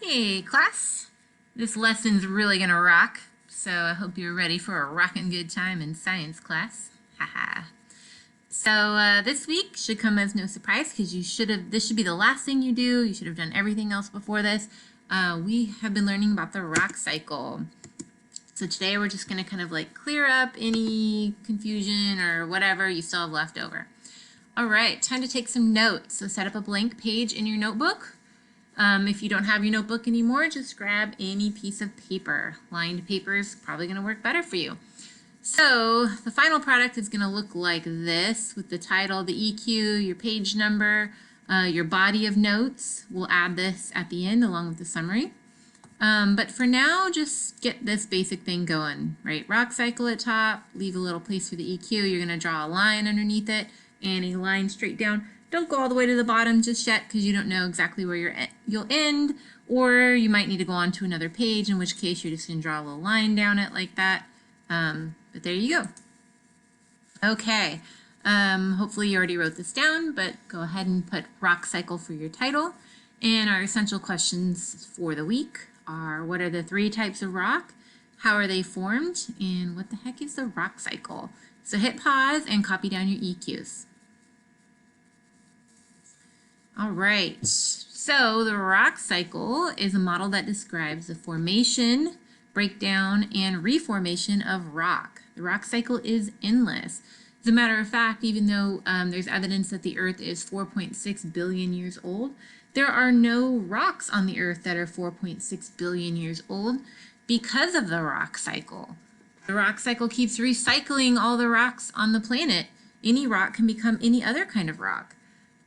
Hey class, this lesson's really gonna rock, so I hope you're ready for a rockin' good time in science class. Haha. So this week should come as no surprise because this should be the last thing you do. You should have done everything else before this. We have been learning about the rock cycle. So today we're just gonna kind of like clear up any confusion or whatever you still have left over. All right, time to take some notes. So set up a blank page in your notebook. If you don't have your notebook anymore, just grab any piece of paper. Lined paper is probably going to work better for you. So the final product is going to look like this with the title, the EQ, your page number, your body of notes. We'll add this at the end along with the summary. But for now, just get this basic thing going, right? Rock cycle at top, leave a little place for the EQ. You're going to draw a line underneath it and a line straight down. Don't go all the way to the bottom just yet because you don't know exactly where you'll end, or you might need to go on to another page, in which case you're just going to draw a little line down it like that. But there you go. Okay, hopefully you already wrote this down, but go ahead and put rock cycle for your title. And our essential questions for the week are: what are the 3 types of rock? How are they formed? And what the heck is the rock cycle? So hit pause and copy down your EQs. All right, so the rock cycle is a model that describes the formation, breakdown, and reformation of rock. The rock cycle is endless. As a matter of fact, even though there's evidence that the Earth is 4.6 billion years old, there are no rocks on the Earth that are 4.6 billion years old because of the rock cycle. The rock cycle keeps recycling all the rocks on the planet. Any rock can become any other kind of rock.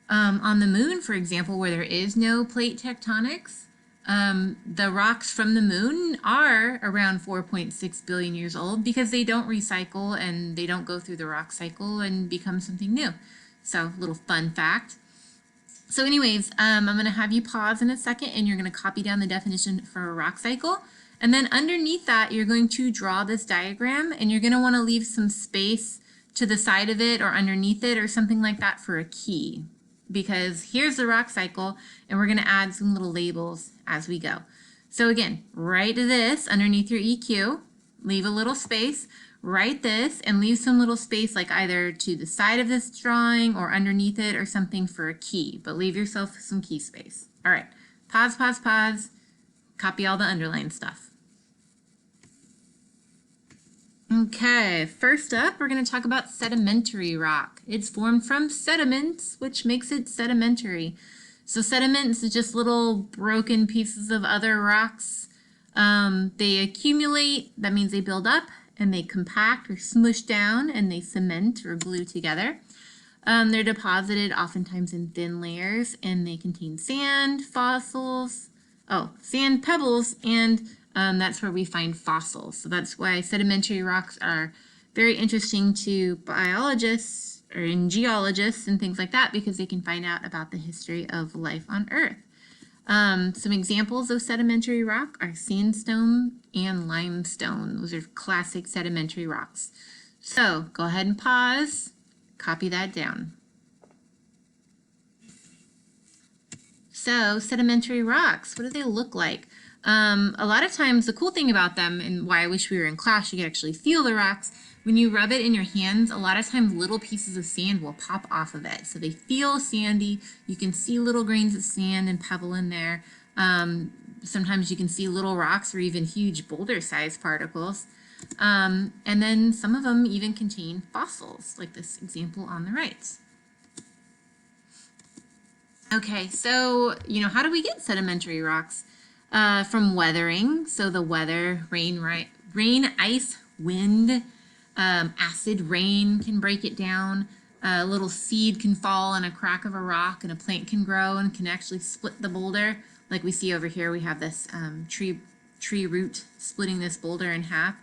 On the moon, for example, where there is no plate tectonics, the rocks from the moon are around 4.6 billion years old because they don't recycle and they don't go through the rock cycle and become something new. So, little fun fact. So anyways, I'm going to have you pause in a second and you're going to copy down the definition for a rock cycle. And then underneath that, you're going to draw this diagram and you're going to want to leave some space to the side of it or underneath it or something like that for a key. Because here's the rock cycle and we're going to add some little labels as we go. So again, write this underneath your EQ, leave a little space, write this and leave some little space like either to the side of this drawing or underneath it or something for a key, but leave yourself some key space. All right, pause, pause, pause, copy all the underlined stuff. Okay, first up, we're going to talk about sedimentary rock. It's formed from sediments, which makes it sedimentary. So sediments are just little broken pieces of other rocks. They accumulate, that means they build up, and they compact or smush down, and they cement or glue together. They're deposited oftentimes in thin layers, and they contain sand, sand, pebbles, and that's where we find fossils. So that's why sedimentary rocks are very interesting to biologists or geologists and things like that because they can find out about the history of life on Earth. Some examples of sedimentary rock are sandstone and limestone. Those are classic sedimentary rocks. So go ahead and pause, copy that down. So sedimentary rocks, what do they look like? A lot of times the cool thing about them and why I wish we were in class, you could actually feel the rocks. When you rub it in your hands, a lot of times little pieces of sand will pop off of it. So they feel sandy. You can see little grains of sand and pebble in there. Sometimes you can see little rocks or even huge boulder-sized particles. And then some of them even contain fossils, like this example on the right. Okay, so, how do we get sedimentary rocks? From weathering, so the weather, rain, ice, wind, acid rain can break it down. A little seed can fall in a crack of a rock and a plant can grow and can actually split the boulder. Like we see over here, we have this tree root splitting this boulder in half.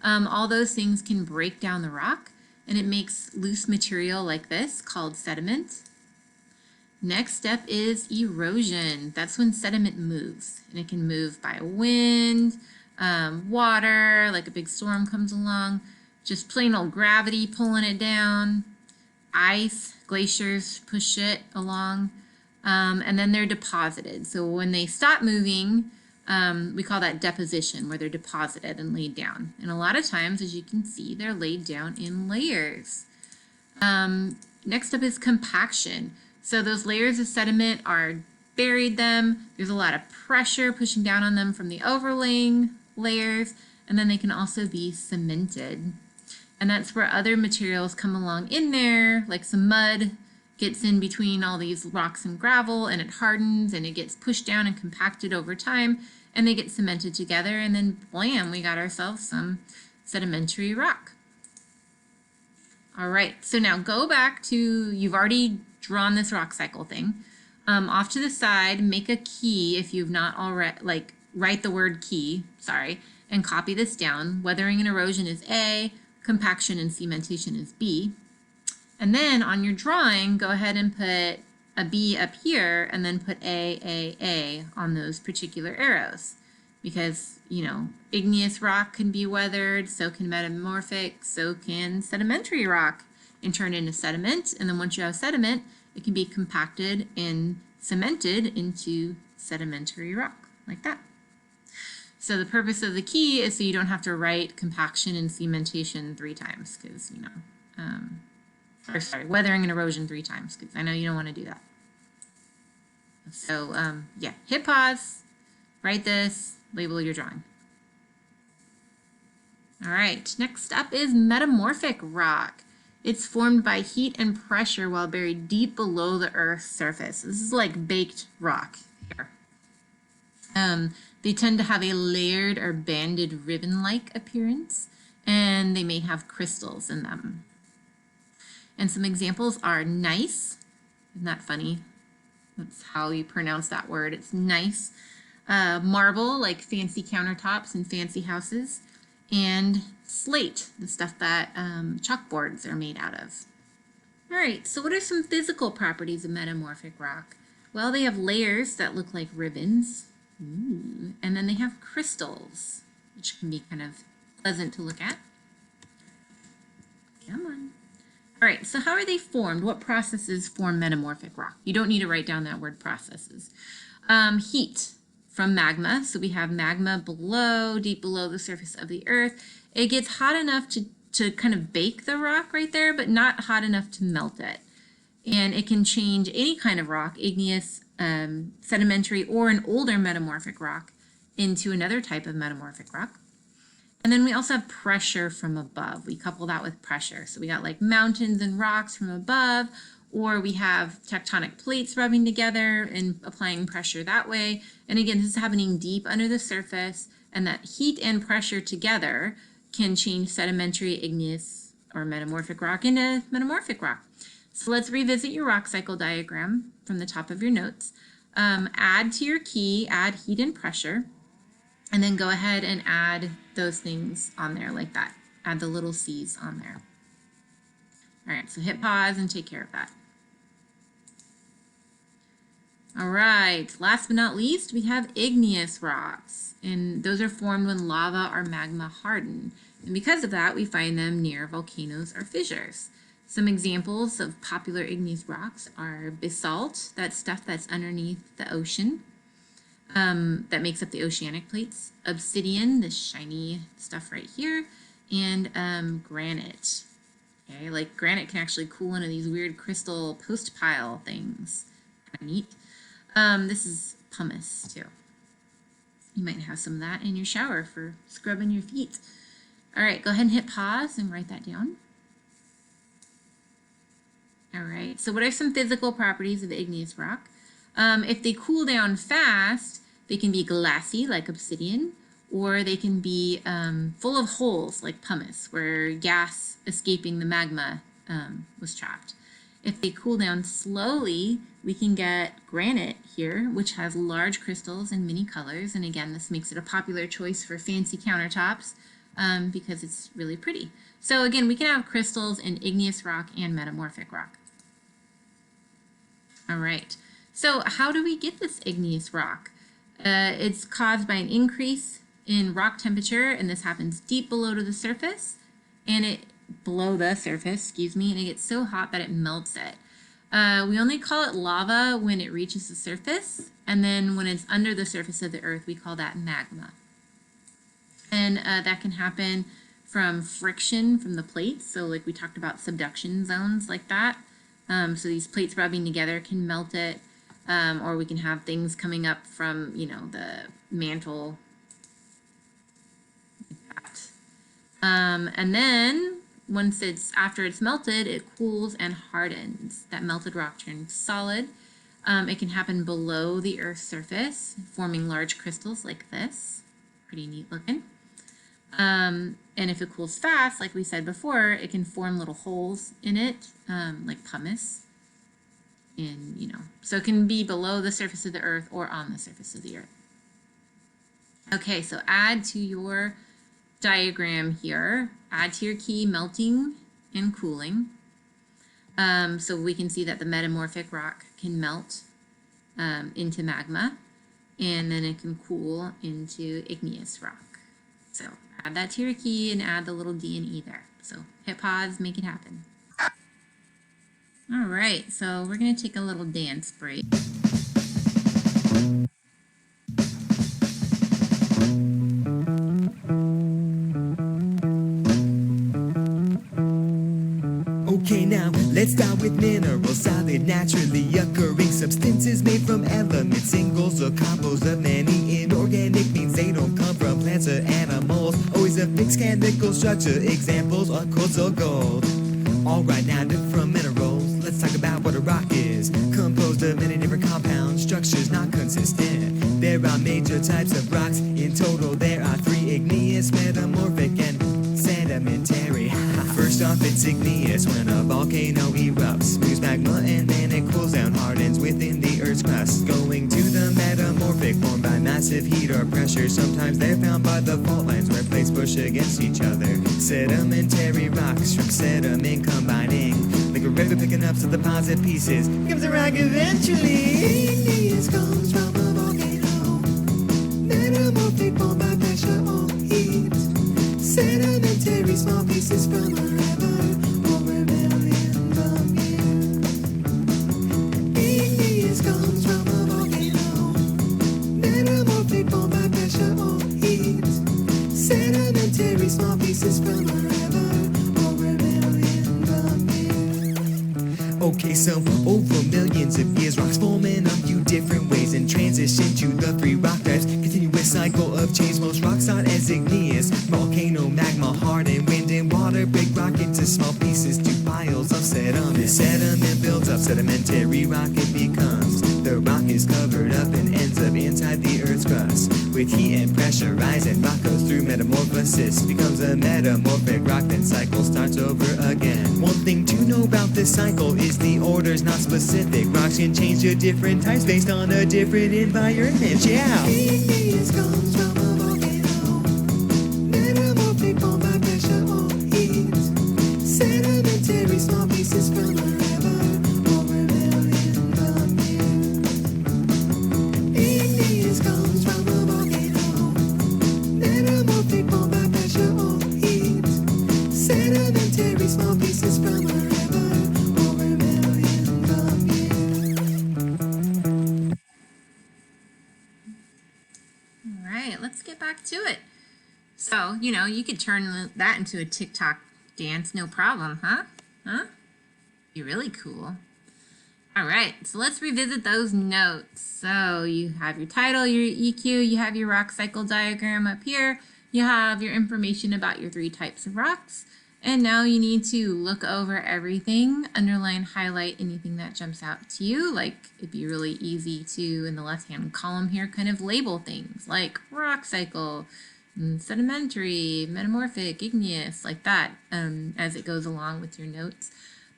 All those things can break down the rock and it makes loose material like this called sediment. Next step is erosion. That's when sediment moves, and it can move by wind, water, like a big storm comes along, just plain old gravity pulling it down, ice, glaciers push it along, and then they're deposited. So when they stop moving, we call that deposition, where they're deposited and laid down. And a lot of times, as you can see, they're laid down in layers. Next up is compaction. So those layers of sediment are buried them. There's a lot of pressure pushing down on them from the overlaying layers, and then they can also be cemented. And that's where other materials come along in there, like some mud gets in between all these rocks and gravel, and it hardens and it gets pushed down and compacted over time, and they get cemented together, and then blam, we got ourselves some sedimentary rock. All right, so now go back to, you've already drawn this rock cycle thing. Off to the side, make a key if you've not already, like write the word key, sorry, and copy this down. Weathering and erosion is A, compaction and cementation is B. And then on your drawing, go ahead and put a B up here and then put A on those particular arrows. Because, you know, igneous rock can be weathered, so can metamorphic, so can sedimentary rock, and turn into sediment. And then once you have sediment, it can be compacted and cemented into sedimentary rock, like that. So the purpose of the key is so you don't have to write compaction and cementation 3 times, because, you know, weathering and erosion 3 times, because I know you don't want to do that. So, yeah, hit pause, write this, label your drawing. All right, next up is metamorphic rock. It's formed by heat and pressure while buried deep below the Earth's surface. This is like baked rock here. They tend to have a layered or banded ribbon-like appearance, and they may have crystals in them. And some examples are gneiss. Isn't that funny? That's how you pronounce that word. It's gneiss. Marble, like fancy countertops and fancy houses. And slate, the stuff that chalkboards are made out of. All right, so what are some physical properties of metamorphic rock? Well, they have layers that look like ribbons. Ooh. And then they have crystals, which can be kind of pleasant to look at. Come on. All right, so how are they formed? What processes form metamorphic rock? You don't need to write down that word processes. Heat from magma. So we have magma below, deep below the surface of the Earth. It gets hot enough to kind of bake the rock right there, but not hot enough to melt it. And it can change any kind of rock, igneous, sedimentary, or an older metamorphic rock into another type of metamorphic rock. And then we also have pressure from above. We couple that with pressure. So we got like mountains and rocks from above, or we have tectonic plates rubbing together and applying pressure that way. And again, this is happening deep under the surface, and that heat and pressure together can change sedimentary, igneous, or metamorphic rock into metamorphic rock. So let's revisit your rock cycle diagram from the top of your notes. Add to your key, add heat and pressure, and then go ahead and add those things on there like that. Add the little C's on there. All right, so hit pause and take care of that. All right, last but not least, we have igneous rocks, and those are formed when lava or magma harden. And because of that, we find them near volcanoes or fissures. Some examples of popular igneous rocks are basalt, that stuff that's underneath the ocean, that makes up the oceanic plates, obsidian, this shiny stuff right here, and granite. Okay, like granite can actually cool into these weird crystal post pile things. Kind of neat. This is pumice too. You might have some of that in your shower for scrubbing your feet. All right, go ahead and hit pause and write that down. All right, so what are some physical properties of igneous rock? If they cool down fast, they can be glassy like obsidian, or they can be full of holes like pumice, where gas escaping the magma was trapped. If they cool down slowly, we can get granite here, which has large crystals in many colors. And again, this makes it a popular choice for fancy countertops because it's really pretty. So again, we can have crystals in igneous rock and metamorphic rock. All right, so how do we get this igneous rock? It's caused by an increase in rock temperature, and this happens deep below to the surface, and it gets so hot that it melts it. We only call it lava when it reaches the surface, and then when it's under the surface of the earth, we call that magma. And that can happen from friction from the plates. So like we talked about subduction zones like that. So these plates rubbing together can melt it, or we can have things coming up from, you know, the mantle. Like that. And then once after it's melted, it cools and hardens. That melted rock turns solid. It can happen below the Earth's surface, forming large crystals like this. Pretty neat looking. And if it cools fast, like we said before, it can form little holes in it, like pumice. And, you know, so it can be below the surface of the Earth or on the surface of the Earth. Okay, so add to your diagram here, add to your key melting and cooling. So we can see that the metamorphic rock can melt into magma, and then it can cool into igneous rock. So add that to your key and add the little D and E there. So hit pause, make it happen. All right, so we're gonna take a little dance break. Okay, now let's start with minerals, solid, naturally occurring substances made from elements, singles or combos of many. Inorganic means they don't come from plants or animals. Always a fixed chemical structure, examples are quartz or gold. Alright, now different minerals, let's talk about what a rock is. Composed of many different compounds, structures not consistent. There are major types of rocks, in total there are 3: igneous, metamorphic, and sedimentary. First off, it's igneous when a volcano erupts, spews magma and then it cools down, hardens within the Earth's crust. Going to the metamorphic, formed by massive heat or pressure. Sometimes they're found by the fault lines where plates push against each other. Sedimentary rocks from sediment combining, like a river picking up some deposit pieces, becomes a rock eventually. Igneous comes from a volcano, metamorphic formed by pressure or heat. Sedimentary small pieces from a river over millions of years. Igneous comes from a volcano, metamorphic formed by pressure or heat. Sedimentary small pieces from a river over millions of years. Okay, so over millions of years, rocks form in a few different ways and transition to the 3 rock types. Continuous cycle of change. Most rocks start as igneous, volcano, magma, harden, wind and water break rock into small pieces to piles of sediment. Sediment builds up, sedimentary rock it becomes. The rock is covered up and ends up inside the Earth's crust. With heat and pressure rising, rock goes through metamorphosis, becomes a metamorphic rock, then cycle starts over again. One thing to know about this cycle is the order's not specific. Rocks can change to different types based on a different environment. Yeah. Igneous comes from a volcano, metamorphic formed by pressure or heat. Sedimentary small pieces from a river over millions of years. Igneous comes from a volcano, metamorphic formed by pressure or heat. Sedimentary small pieces from a river over millions of years. All right, let's get back to it. So, you know, you could turn that into a TikTok dance, no problem, huh? Be really cool. All right, so let's revisit those notes. So you have your title, your EQ, you have your rock cycle diagram up here, you have your information about your 3 types of rocks, and now you need to look over everything, underline, highlight anything that jumps out to you. Like it'd be really easy to, in the left-hand column here, kind of label things like rock cycle, sedimentary, metamorphic, igneous, like that, as it goes along with your notes.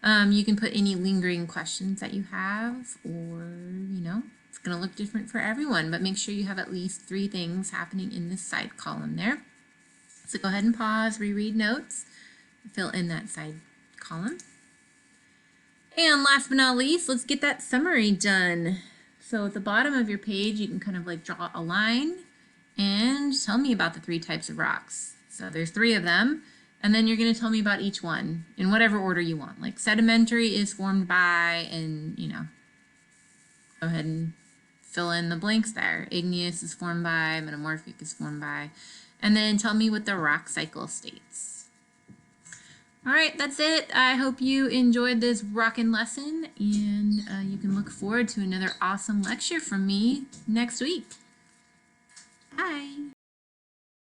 You can put any lingering questions that you have, or, you know, it's going to look different for everyone, but make sure you have at least 3 things happening in this side column there. So go ahead and pause, reread notes, fill in that side column. And last but not least, let's get that summary done. So at the bottom of your page, you can kind of like draw a line and tell me about the 3 types of rocks. So there's 3 of them. And then you're going to tell me about each one in whatever order you want. Like sedimentary is formed by, and go ahead and fill in the blanks there. Igneous is formed by, metamorphic is formed by, and then tell me what the rock cycle states. All right, that's it. I hope you enjoyed this rockin' lesson, and you can look forward to another awesome lecture from me next week. Bye.